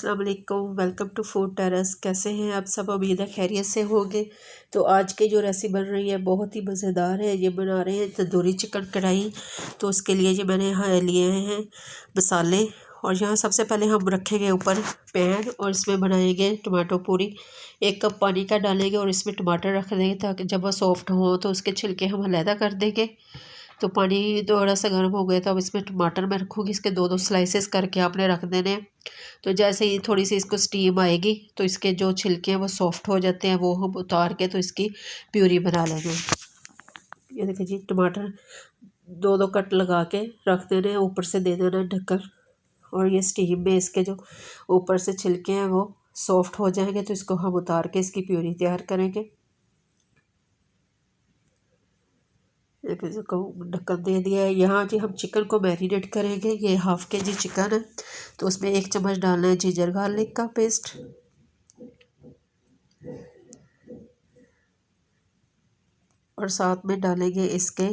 अस्सलाम वालेकुम, welcome to food terrace. कैसे हैं आप सब? उम्मीद है खैरियत से होंगे। तो आज की जो रेसिपी बन रही है बहुत ही मज़ेदार है। ये बना रहे हैं तंदूरी चिकन कढ़ाई। तो उसके लिए ये मैंने यहाँ लिए हैं मसाले, और यहाँ सबसे पहले हम रखेंगे ऊपर पैन और इसमें बनाएंगे टमाटो पूरी। 1 कप पानी का डालेंगे और इसमें टमाटर रख देंगे ताकि जब वो सॉफ्ट हो तो उसके छिलके हम अलहदा कर देंगे। तो पानी थोड़ा सा गर्म हो गया तो अब इसमें टमाटर मैं रखूँगी, इसके 2-2 स्लाइसेस करके आपने रख देने हैं। तो जैसे ही थोड़ी सी इसको स्टीम आएगी तो इसके जो छिलके हैं वो सॉफ्ट हो जाते हैं, वो हम उतार के तो इसकी प्यूरी बना लेंगे। ये देखिए जी, टमाटर 2-2 कट लगा के रख देने हैं, ऊपर से दे देना ढक्कन, और ये स्टीम में इसके जो ऊपर से छिलके हैं वो सॉफ्ट हो जाएंगे तो इसको हम उतार के इसकी प्यूरी तैयार करेंगे। एक इसको ढक्कन दे दिया है। यहाँ जी हम चिकन को मैरिनेट करेंगे। ये हाफ़ के जी चिकन है तो उसमें 1 चम्मच डालना है जिंजर गार्लिक का पेस्ट, और साथ में डालेंगे इसके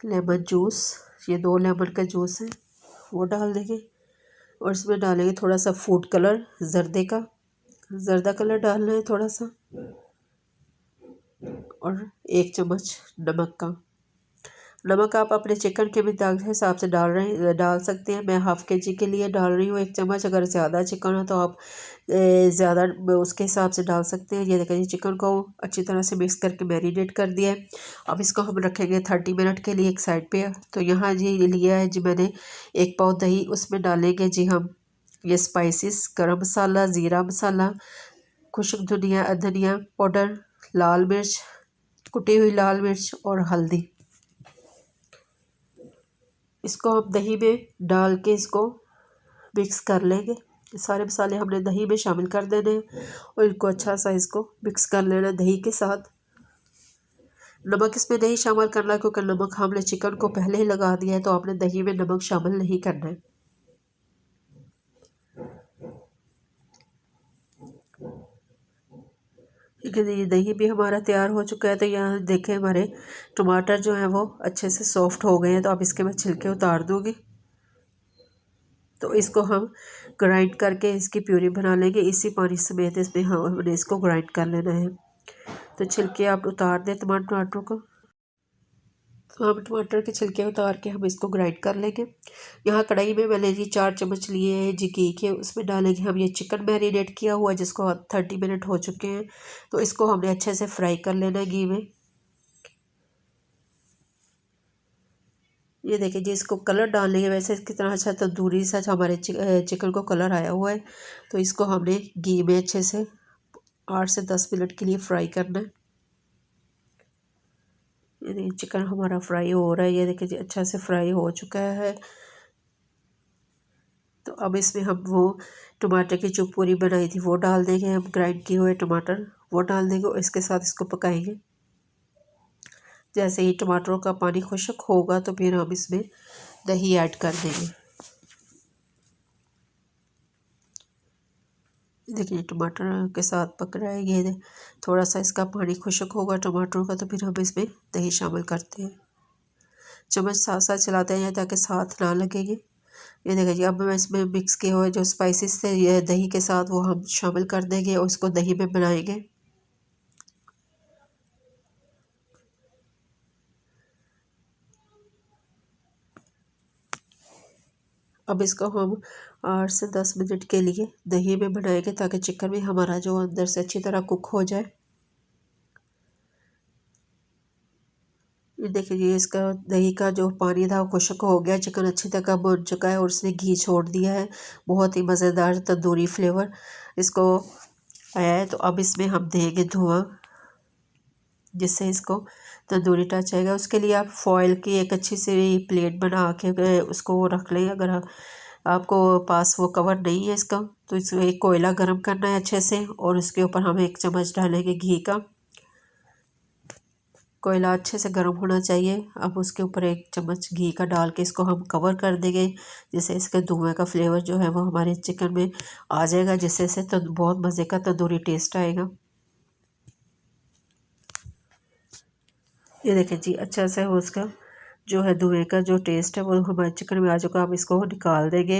लेमन जूस। ये 2 लेमन का जूस है वो डाल देंगे, और इसमें डालेंगे थोड़ा सा फूड कलर, जर्दा कलर डालना है थोड़ा सा, और 1 चम्मच नमक का। नमक आप अपने चिकन के मिक़दार के हिसाब से डाल सकते हैं। मैं हाफ़ के जी के लिए डाल रही हूँ 1 चम्मच। अगर ज़्यादा चिकन है तो आप ज़्यादा उसके हिसाब से डाल सकते हैं। ये देखिए चिकन को अच्छी तरह से मिक्स करके मैरिनेट कर दिया है। अब इसको हम रखेंगे 30 मिनट के लिए एक साइड पे। तो यहाँ जी लिया है जी मैंने 1 पाव दही, उसमें डालेंगे जी हम ये स्पाइसेस, गरम मसाला, ज़ीरा मसाला, खुश्क धनिया पाउडर, लाल मिर्च, कुटी हुई लाल मिर्च और हल्दी। इसको हम दही में डाल के इसको मिक्स कर लेंगे। सारे मसाले हमने दही में शामिल कर देने हैं और इनको अच्छा सा इसको मिक्स कर लेना दही के साथ। नमक इसमें नहीं शामिल करना क्योंकि नमक हमने चिकन को पहले ही लगा दिया है, तो आपने दही में नमक शामिल नहीं करना है। ठीक है, ये दही भी हमारा तैयार हो चुका है। तो यहाँ देखें हमारे टमाटर जो हैं वो अच्छे से सॉफ्ट हो गए हैं। तो अब इसके मैं छिलके उतार दूँगी। तो इसको हम ग्राइंड करके इसकी प्यूरी बना लेंगे इसी पानी समेत। इसमें हमने इसको ग्राइंड कर लेना है। तो छिलके आप उतार दें टमाटर को। तो हम टमाटर के छिलके उतार के हम इसको ग्राइंड कर लेंगे। यहाँ कढ़ाई में मैंने जी 4 चम्मच लिए हैं जी घी के, उसमें डालेंगे हम ये चिकन मैरिनेट किया हुआ जिसको 30 मिनट हो चुके हैं। तो इसको हमने अच्छे से फ्राई कर लेना है घी में। ये देखिए जी, इसको कलर डालने के वैसे कितना अच्छा तंदूरी सा हमारे चिकन को कलर आया हुआ है। तो इसको हमने घी में अच्छे से 8 से 10 मिनट के लिए फ्राई करना है। ये देखिए चिकन हमारा फ्राई हो रहा है। ये देखिए जी अच्छा से फ्राई हो चुका है। तो अब इसमें हम वो टमाटर की जो पूरी बनाई थी वो डाल देंगे, हम ग्राइंड किए हुए टमाटर वो डाल देंगे और इसके साथ इसको पकाएंगे। जैसे ही टमाटरों का पानी खुश्क होगा तो फिर हम इसमें दही ऐड कर देंगे। देखिए टमाटर के साथ पक रहा है। ये थोड़ा सा इसका पानी खुश्क होगा टमाटरों का तो फिर हम इसमें दही शामिल करते हैं। चम्मच साथ साथ चलाते हैं ताकि साथ ना लगेगी। ये देखिए जी, अब मैं इसमें मिक्स किए हुए जो स्पाइसेस थे ये दही के साथ वो हम शामिल कर देंगे और इसको दही में बनाएंगे। अब इसको हम 8 से 10 मिनट के लिए दही में बनाएंगे ताकि चिकन भी हमारा जो अंदर से अच्छी तरह कुक हो जाए। ये देखिए जी, इसका दही का जो पानी था वो खुश्क हो गया, चिकन अच्छी तरह भुन चुका है और उसने घी छोड़ दिया है। बहुत ही मज़ेदार तंदूरी फ्लेवर इसको आया है। तो अब इसमें हम देंगे धुआं जिससे इसको तंदूरी टच आएगा। उसके लिए आप फॉइल की एक अच्छी सी प्लेट बना के उसको रख लें। अगर आपको पास वो कवर नहीं है इसका तो इसमें एक कोयला गर्म करना है अच्छे से, और उसके ऊपर हम 1 चम्मच डालेंगे घी का। कोयला अच्छे से गर्म होना चाहिए। अब उसके ऊपर 1 चम्मच घी का डाल के इसको हम कवर कर देंगे, जिससे इसके धुएँ का फ्लेवर जो है वो हमारे चिकन में आ जाएगा, जिससे से तो बहुत मज़े का तंदूरी टेस्ट आएगा। ये देखें जी अच्छा से हो उसका जो है धुएँ का जो टेस्ट है वो हमारे चिकन में आ चुका। हम इसको निकाल देंगे